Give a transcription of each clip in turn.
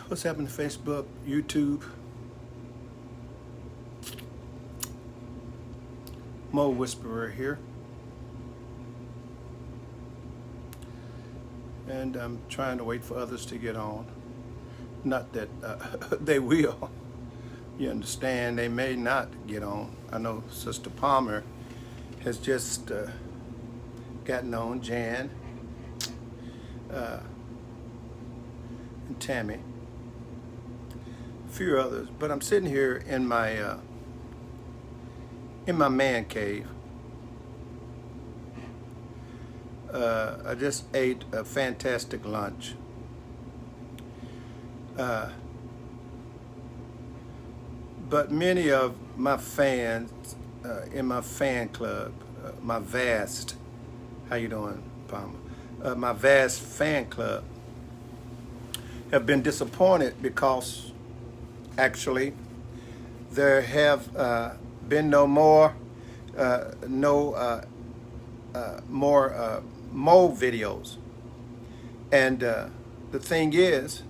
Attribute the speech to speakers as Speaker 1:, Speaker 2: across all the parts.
Speaker 1: What's happening to Facebook, YouTube? Mo Whisperer here. And I'm trying to wait for others to get on. Not that they will. You understand, they may not get on. I know Sister Palmer has just gotten on, Jan, and Tammy, a few others. But I'm sitting here in my man cave. I just ate a fantastic lunch. But many of my fans in my fan club, my vast, how you doing, Palmer? My vast fan club have been disappointed because actually there have been no more Mo videos. And the thing is,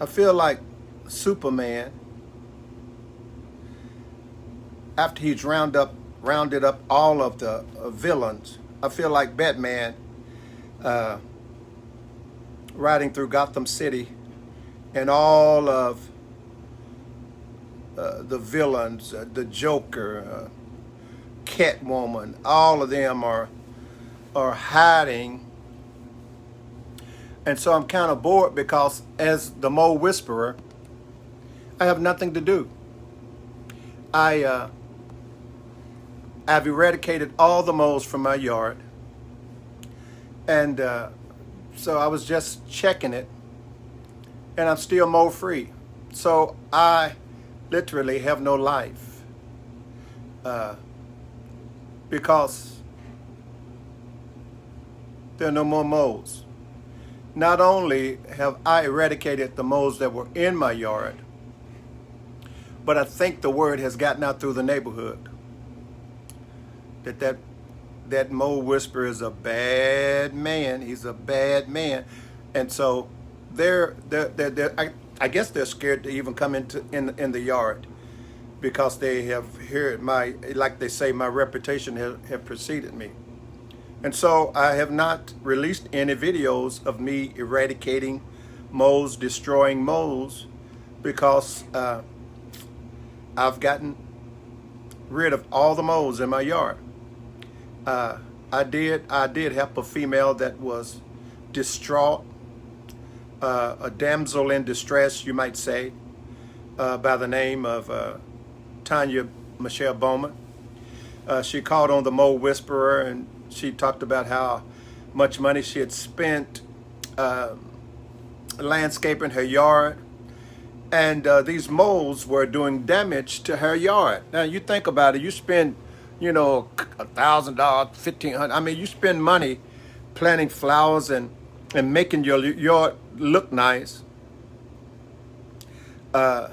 Speaker 1: I feel like Superman, after he's rounded up all of the villains, I feel like Batman riding through Gotham City, and all of the villains, the Joker, Catwoman, all of them are hiding. And so I'm kind of bored because as the Mo Whisperer, I have nothing to do. I've eradicated all the moles from my yard. And so I was just checking it, and I'm still mole free. So I literally have no life because there are no more moles. Not only have I eradicated the moles that were in my yard, but I think the word has gotten out through the neighborhood that Mo Whisperer is a bad man. He's a bad man, and so I guess they're scared to even come in the yard because they have heard like they say, my reputation have preceded me. And so I have not released any videos of me eradicating moles, destroying moles, because I've gotten rid of all the moles in my yard. I did help a female that was distraught, a damsel in distress, you might say, by the name of Tanya Michelle Bowman. She called on the Mo Whisperer, and she talked about how much money she had spent landscaping her yard, and these moles were doing damage to her yard. Now you think about it, you spend, $1,000, $1,500. I mean, you spend money planting flowers and making your yard look nice. And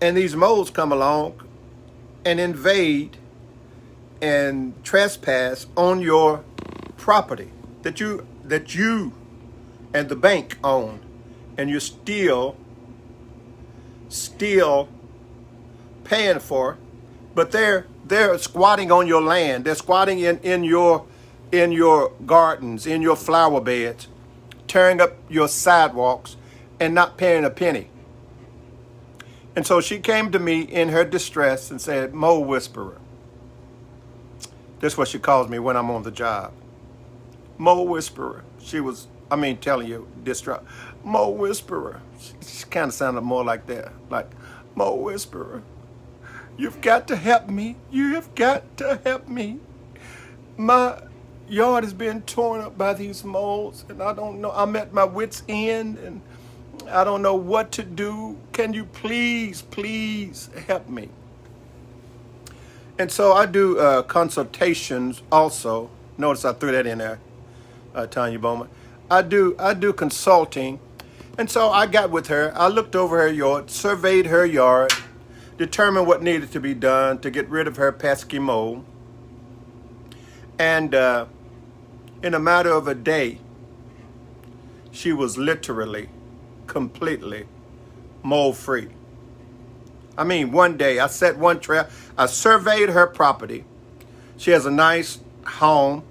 Speaker 1: these moles come along and invade and trespass on your property that you and the bank own, and you're still paying for, but they're squatting on your land. They're squatting in your gardens, in your flower beds, tearing up your sidewalks and not paying a penny. And so she came to me in her distress and said, Mo Whisperer. That's what she calls me when I'm on the job. Mo Whisperer. She was, telling you, distraught. Mo Whisperer. She kind of sounded more like that. Like, Mo Whisperer. You've got to help me. You have got to help me. My yard is being torn up by these moles, and I don't know. I'm at my wit's end, and I don't know what to do. Can you please help me? And so I do consultations also. Notice I threw that in there, Tanya Bowman. I do consulting. And so I got with her. I looked over her yard, surveyed her yard, determined what needed to be done to get rid of her pesky mole. And in a matter of a day, she was literally, completely mold free. I mean, one day I set one trail, I surveyed her property. She has a nice home.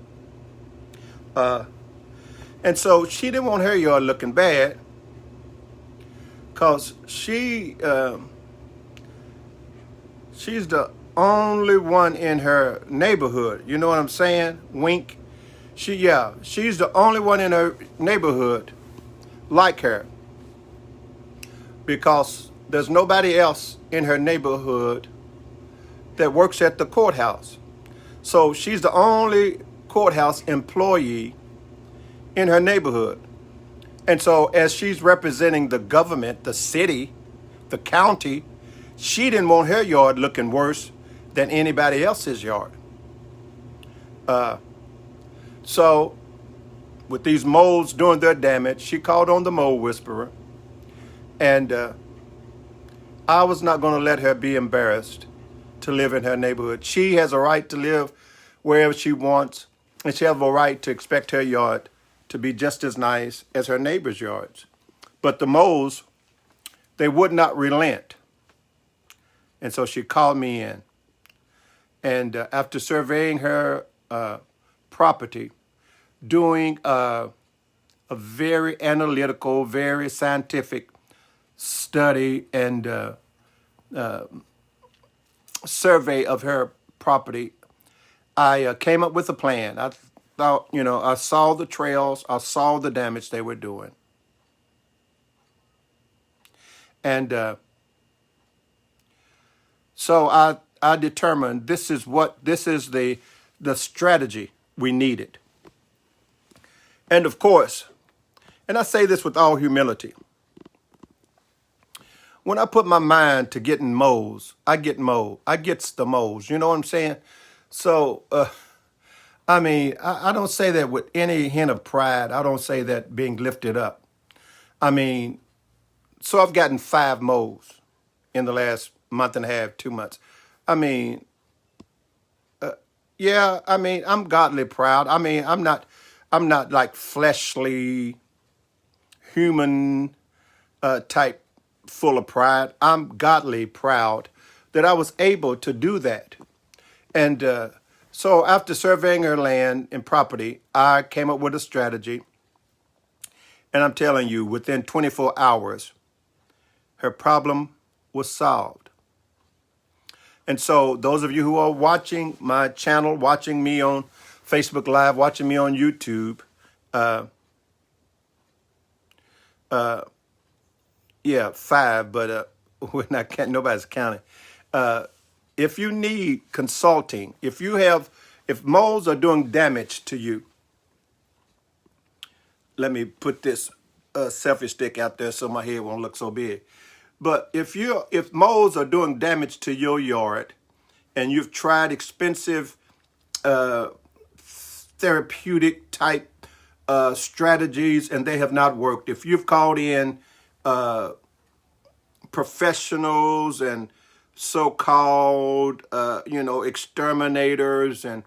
Speaker 1: And so she didn't want her yard looking bad because she's the only one in her neighborhood. You know what I'm saying? Wink. She's the only one in her neighborhood like her because there's nobody else in her neighborhood that works at the courthouse. So she's the only courthouse employee in her neighborhood. And so as she's representing the government, the city, the county, she didn't want her yard looking worse than anybody else's yard. So with these moles doing their damage, she called on the mole whisperer. And I was not going to let her be embarrassed to live in her neighborhood. She has a right to live wherever she wants, and she has a right to expect her yard to be just as nice as her neighbor's yards. But the moles, they would not relent. And so she called me in. And after surveying her property, doing a very analytical, very scientific study and survey of her property, I came up with a plan. I thought, I saw the trails, I saw the damage they were doing. And so I determined this is the strategy we needed. And of course, and I say this with all humility, when I put my mind to getting moles, I get the moles. You know what I'm saying? So, I don't say that with any hint of pride. I don't say that being lifted up. So I've gotten 5 moles in the last month and a half, 2 months. I'm godly proud. I'm not like fleshly, human type full of pride. I'm godly proud that I was able to do that. And so after surveying her land and property, I came up with a strategy. And I'm telling you, within 24 hours, her problem was solved. And so those of you who are watching my channel, watching me on Facebook Live, watching me on YouTube, 5, but we're not nobody's counting. If you need consulting, if moles are doing damage to you, let me put this selfie stick out there so my head won't look so big. But if moles are doing damage to your yard, and you've tried expensive therapeutic type strategies and they have not worked, if you've called in professionals and so-called exterminators and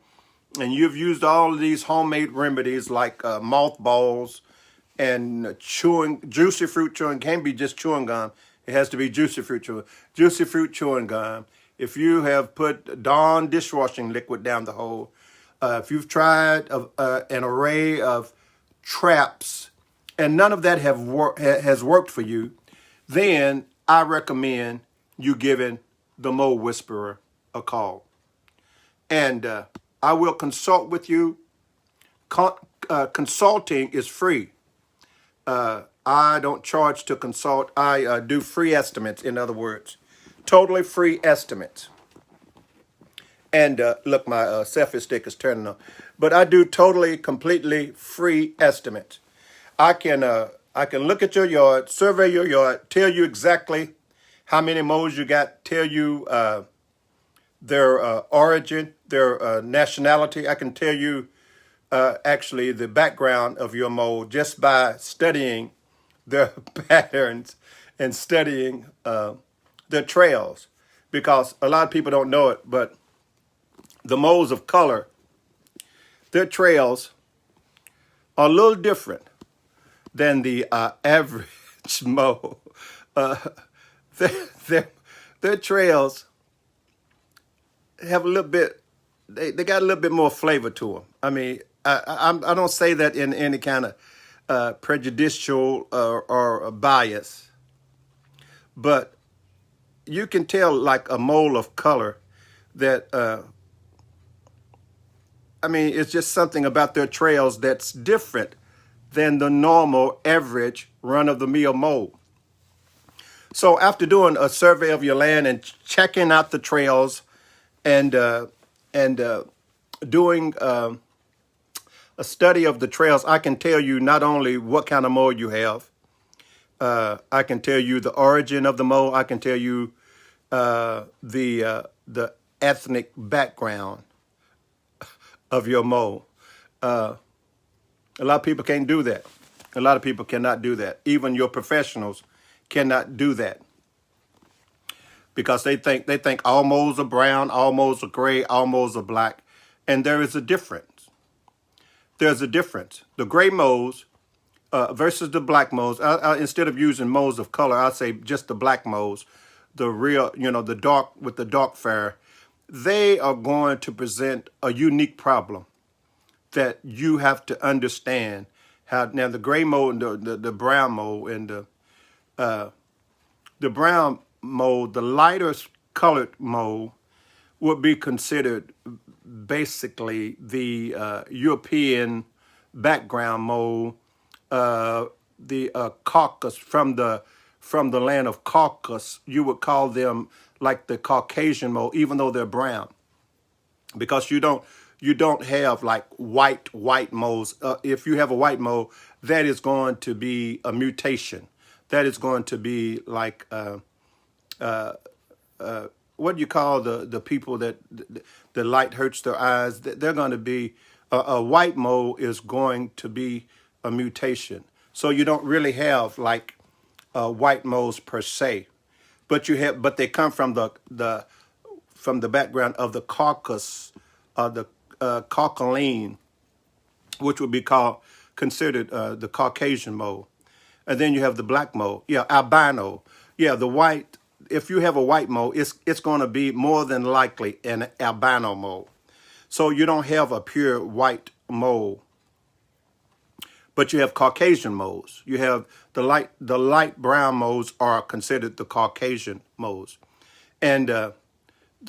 Speaker 1: you've used all of these homemade remedies like mothballs and juicy fruit chewing, can't be just chewing gum. It has to be juicy fruit chewing gum. If you have put Dawn dishwashing liquid down the hole, if you've tried an array of traps and none of that has worked for you, then I recommend you giving the Mole Whisperer a call. And I will consult with you. Consulting is free. I don't charge to consult. I do free estimates, in other words. Totally free estimates. And look, my selfie stick is turning on. But I do totally, completely free estimates. I can look at your yard, survey your yard, tell you exactly how many moles you got, tell you their origin, their nationality. I can tell you actually the background of your mole just by studying their patterns and studying their trails. Because a lot of people don't know it, but the moles of color, their trails are a little different. than the average mole. Uh, their, their, their trails have a little bit, they got a little bit more flavor to them. I mean, I don't say that in any kind of prejudicial or bias, but you can tell like a mole of color that, I mean, it's just something about their trails that's different than the normal average run of the mill mole. So after doing a survey of your land and checking out the trails and doing a study of the trails, I can tell you not only what kind of mole you have, I can tell you the origin of the mole. I can tell you the ethnic background of your mole. A lot of people can't do that. A lot of people cannot do that. Even your professionals cannot do that because they think all moles are brown, all moles are gray, all moles are black, and there is a difference. There's a difference. The gray moles versus the black moles. Instead of using moles of color, I'll say just the black moles, the real, the dark with the dark fur. They are going to present a unique problem that you have to understand how. Now the gray mole and the brown mole and the brown mole, the lighter colored mole would be considered basically the European background mole, the Caucasus from the land of Caucasus. You would call them like the Caucasian mole, even though they're brown, because you don't have like white moles. If you have a white mole, that is going to be a mutation. That is going to be like what do you call the people that the light hurts their eyes? They're going to be a white mole is going to be a mutation. So you don't really have like white moles per se, but they come from the background of the Caucasus, the Caucaline, which would be considered the Caucasian mole. And then you have the black mole, albino. The white. If you have a white mole, it's going to be more than likely an albino mole. So you don't have a pure white mole, but you have Caucasian moles. You have the light brown moles are considered the Caucasian moles, and of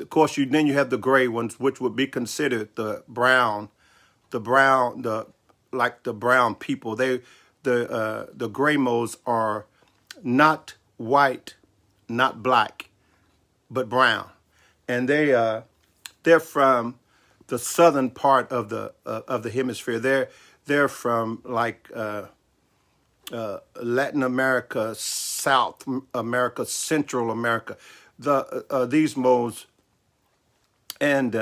Speaker 1: course then you have the gray ones, which would be considered the brown people. The gray moles are not white, not black, but brown, and they're from the southern part of the hemisphere. They're from like Latin America, South America, Central America. These moles, and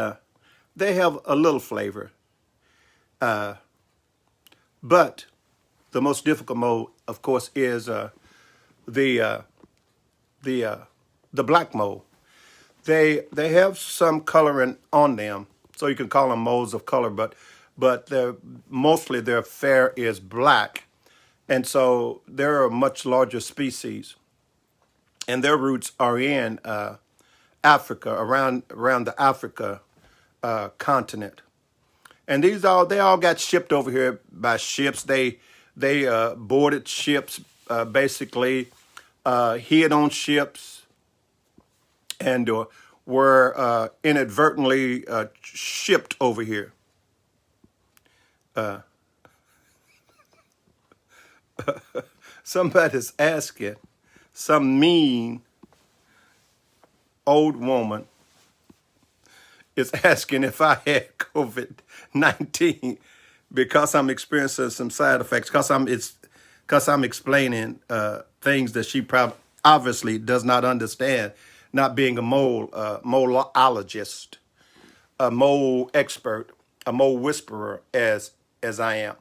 Speaker 1: they have a little flavor, but the most difficult mole, of course, is the black mole. They have some coloring on them, so you can call them moles of color, but mostly their fur is black, and so they're a much larger species, and their roots are in Africa, around the Africa continent, and they all got shipped over here by ships. They boarded ships, basically hid on ships, and were inadvertently shipped over here. Somebody's asking, some mean old woman is asking if I had COVID-19 because I'm experiencing some side effects, because I'm explaining things that she probably obviously does not understand, not being a moleologist, a mole expert, a mole whisperer as I am.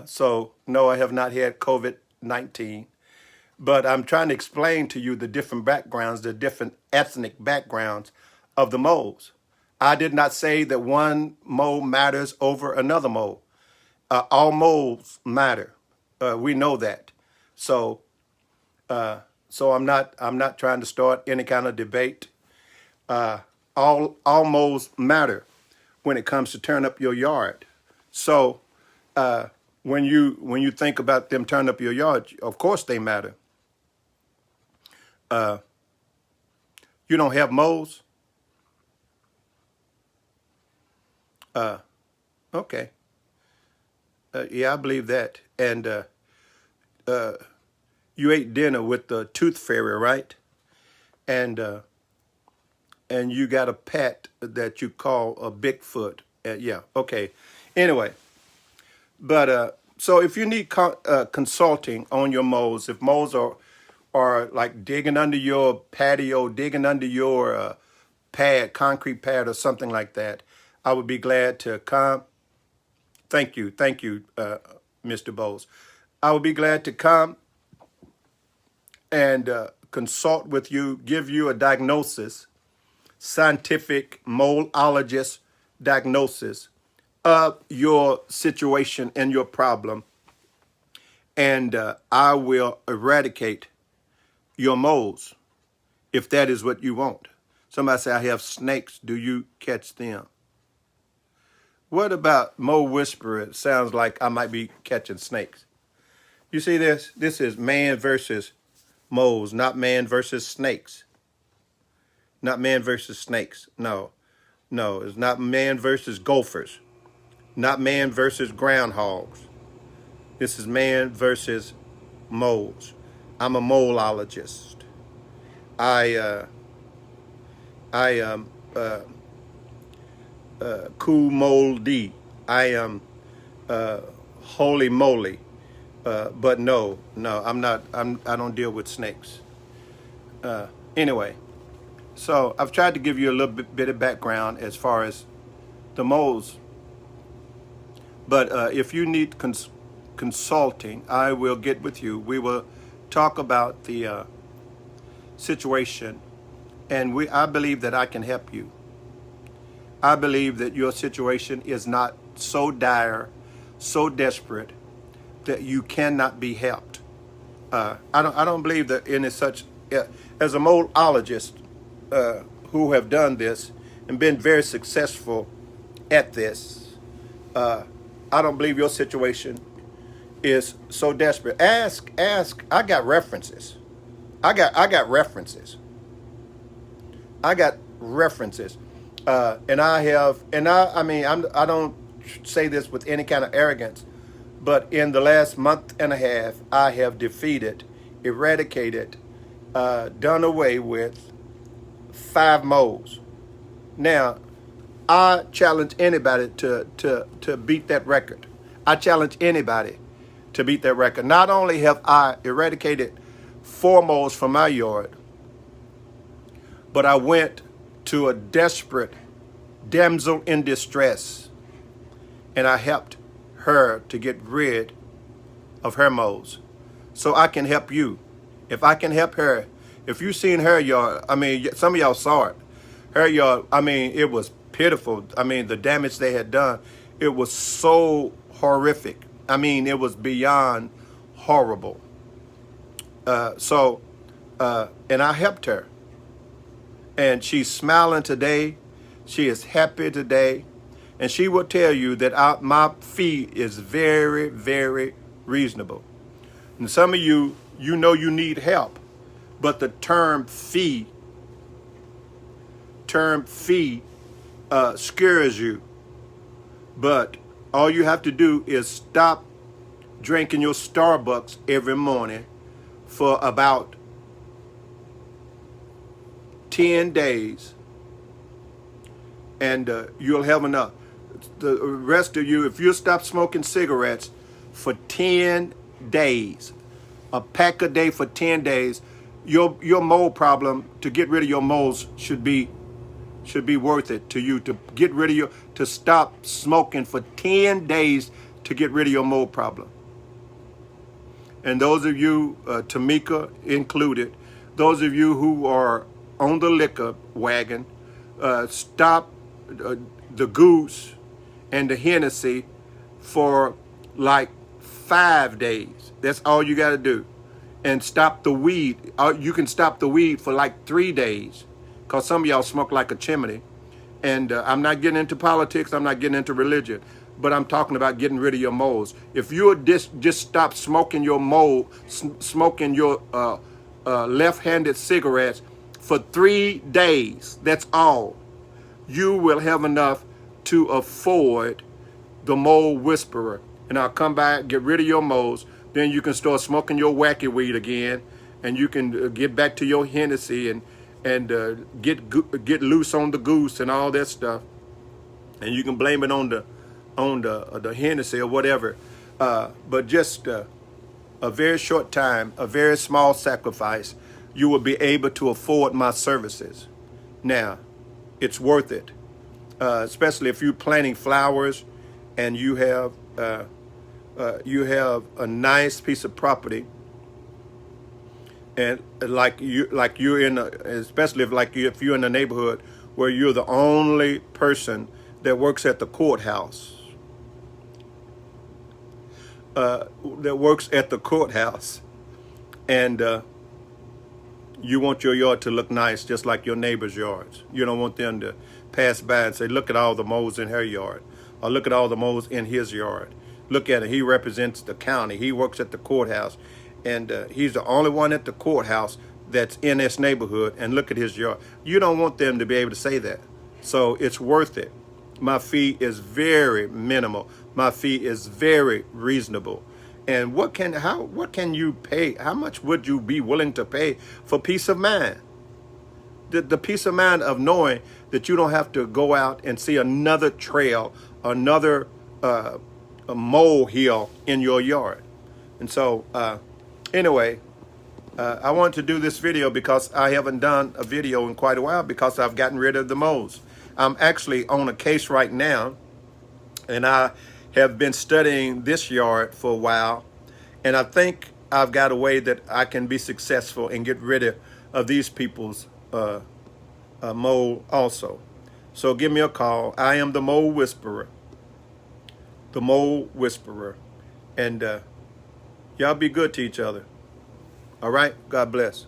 Speaker 1: So no, I have not had COVID-19, but I'm trying to explain to you the different backgrounds, the different ethnic backgrounds of the moles. I did not say that one mole matters over another mole. All moles matter. We know that. So so I'm not trying to start any kind of debate. All moles matter when it comes to turn up your yard. So when you think about them turn up your yard, of course they matter. You don't have moles? Okay. Yeah, I believe that. And you ate dinner with the tooth fairy, right? And you got a pet that you call a Bigfoot. Yeah, okay. Anyway, but so if you need consulting on your moles, if moles are like digging under your patio, digging under your pad, concrete pad, or something like that, I would be glad to come. Thank you, Mr. Bowles. I would be glad to come and consult with you, give you a diagnosis, scientific moleologist diagnosis of your situation and your problem, and I will eradicate your moles if that is what you want. Somebody say, I have snakes. Do you catch them? What about Mo Whisperer? It sounds like I might be catching snakes. You see this? This is man versus moles, not man versus snakes. Not man versus snakes. No, it's not man versus gophers. Not man versus groundhogs. This is man versus moles. I'm a moleologist. I am cool moldy. I am holy moly. But no, I'm not. I don't deal with snakes. Anyway, so I've tried to give you a little bit of background as far as the moles. But if you need consulting, I will get with you. We will talk about the situation, and I believe that I can help you. I believe that your situation is not so dire, so desperate that you cannot be helped. I don't believe that any such. As a moleologist who have done this and been very successful at this, I don't believe your situation is so desperate. Ask. I got references. I got references. I got references. I mean, I don't say this with any kind of arrogance, but in the last month and a half, I have defeated, eradicated, done away with 5 moles. Now, I challenge anybody to beat that record. I challenge anybody to beat that record. Not only have I eradicated 4 moles from my yard, but I went to a desperate damsel in distress, and I helped her to get rid of her moles. So I can help you. If I can help her, if you seen her yard, I mean, some of y'all saw it. Her yard, I mean, it was pitiful. I mean, the damage they had done, it was so horrific. I mean, it was beyond horrible. And I helped her. And she's smiling today. She is happy today. And she will tell you that my fee is very, very reasonable. And some of you, you know you need help. But the term fee scares you. But all you have to do is stop drinking your Starbucks every morning for about 10 days, and you'll have enough. The rest of you, if you stop smoking cigarettes for 10 days, a pack a day for 10 days, your mole problem, to get rid of your moles, should be worth it to you, to get rid of to stop smoking for 10 days to get rid of your mole problem. And those of you, Tamika included, those of you who are on the liquor wagon, stop the Goose and the Hennessy for like 5 days. That's all you got to do. And stop the weed. You can stop the weed for like 3 days, because some of y'all smoke like a chimney. And I'm not getting into politics. I'm not getting into religion. But I'm talking about getting rid of your moles. If you just stop smoking your smoking your left-handed cigarettes for 3 days, that's all, you will have enough to afford the Mole Whisperer. And I'll come back, get rid of your moles. Then you can start smoking your wacky weed again, and you can get back to your Hennessy and get loose on the goose and all that stuff. And you can blame it on the Hennessy or whatever. But just a very short time, a very small sacrifice, you will be able to afford my services. Now, it's worth it, especially if you're planting flowers and you have a nice piece of property, and you're in, especially if you're in a neighborhood where you're the only person that works at the courthouse. And you want your yard to look nice, just like your neighbor's yards. You don't want them to pass by and say, "Look at all the moles in her yard," or "Look at all the moles in his yard. Look at it. He represents the county. He works at the courthouse, and he's the only one at the courthouse that's in this neighborhood, and look at his yard." You don't want them to be able to say that. So it's worth it. My fee is very minimal. My fee is very reasonable. And what can you pay? How much would you be willing to pay for peace of mind? The peace of mind of knowing that you don't have to go out and see another trail, another a molehill in your yard. And so anyway, I wanted to do this video because I haven't done a video in quite a while, because I've gotten rid of the moles. I'm actually on a case right now, and I have been studying this yard for a while, and I think I've got a way that I can be successful and get rid of these people's mole also. So give me a call. I am the Mole Whisperer. The Mole Whisperer. And y'all be good to each other. All right? God bless.